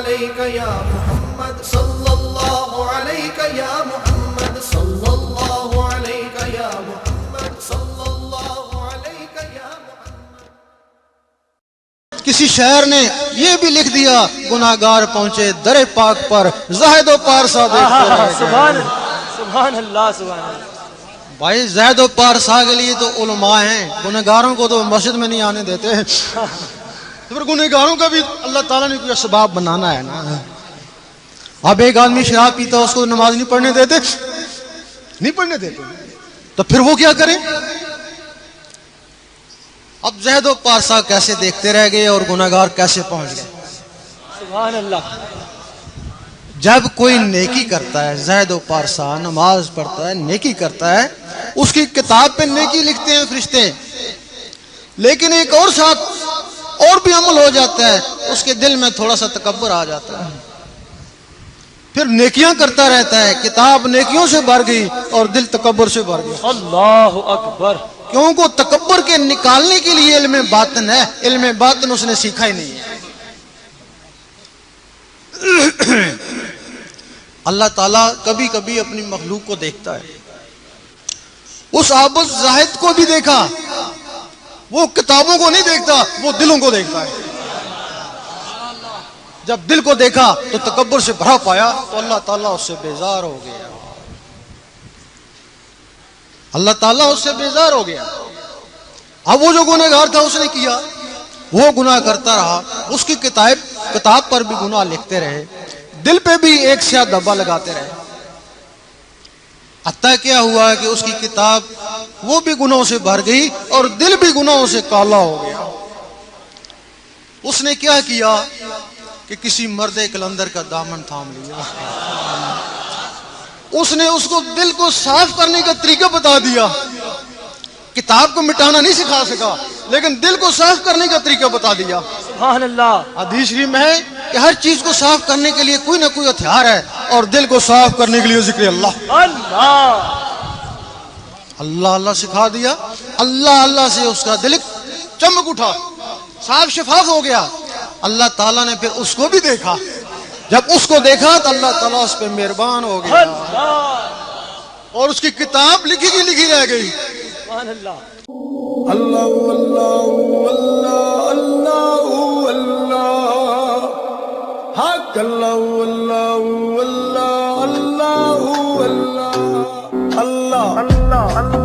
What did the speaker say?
عليك يا محمد صلى الله عليك يا محمد صلى الله عليك يا محمد صلى الله عليك يا محمد. کسی شاعر نے یہ بھی لکھ دیا گناہگار پہنچے در پاک پر زاہد و پارسا دیکھتے رہ گئے. سبحان اللہ سبحان اللہ. بھائی زاہد و پارسا کے لیے تو علماء ہیں، گناہگاروں کو تو مسجد میں نہیں آنے دیتے ہیں. تو پھر گناہگاروں کا بھی اللہ تعالیٰ نے کوئی اسباب بنانا ہے نا. اب ایک آدمی شراب پیتا اس کو نماز نہیں پڑھنے دیتے، نہیں پڑھنے دیتے، تو پھر وہ کیا کریں؟ اب زہد و پارسا کیسے دیکھتے رہ گئے اور گناہگار کیسے پہنچ گئے. سبحان اللہ. جب کوئی نیکی کرتا ہے، زہد و پارسا نماز پڑھتا ہے، نیکی کرتا ہے، اس کی کتاب پہ نیکی لکھتے ہیں فرشتے، لیکن ایک اور ساتھ اور بھی عمل ہو جاتا ہے، اس کے دل میں تھوڑا سا تکبر آ جاتا ہے، پھر نیکیاں کرتا رہتا ہے، کتاب نیکیوں سے بھر گئی اور دل تکبر سے بھر گیا. اللہ اکبر. کیونکہ تکبر کے نکالنے کے لیے علم باطن ہے، علم باطن اس نے سیکھا ہی نہیں ہے. اللہ تعالیٰ کبھی کبھی اپنی مخلوق کو دیکھتا ہے. اس عابد زاہد کو بھی دیکھا، وہ کتابوں کو نہیں دیکھتا، وہ دلوں کو دیکھتا ہے. جب دل کو دیکھا تو تکبر سے بھرا پایا تو اللہ تعالیٰ اس سے بیزار ہو گیا. اللہ تعالیٰ اس سے بیزار ہو گیا. اب وہ جو گناہگار تھا اس نے کیا، وہ گناہ کرتا رہا، اس کی کتاب پر بھی گناہ لکھتے رہے، دل پہ بھی ایک سیاہ دھبا لگاتے رہے. حتیٰ کیا ہوا کہ اس کی کتاب وہ بھی گناہوں سے بھر گئی اور دل بھی گناہوں سے کالا ہو گیا. اس نے کیا کیا کہ کسی مرد کلندر کا دامن تھام لیا. اس نے اس کو دل کو صاف کرنے کا طریقہ بتا دیا. کتاب کو مٹانا نہیں سکھا سکا لیکن دل کو صاف کرنے کا طریقہ بتا دیا. سبحان اللہ. حدیث شریف میں ہے کہ ہر چیز کو صاف کرنے کے لیے کوئی نہ کوئی ہتھیار ہے، اور دل کو صاف کرنے کے لیے ذکر اللہ. اللہ اللہ سکھا دیا. اللہ اللہ سے اس کا دل چمک اٹھا، صاف شفاف ہو گیا. اللہ تعالیٰ نے پھر اس کو بھی دیکھا. جب اس کو دیکھا تو اللہ تعالیٰ اس پہ مہربان ہو گیا اور اس کی کتاب لکھی کی لکھی رہ گئی. سبحان اللہ. اللہ اللہ اللہ اللہ حق اللہ اللہ اللہ اللہ اللہ اللہ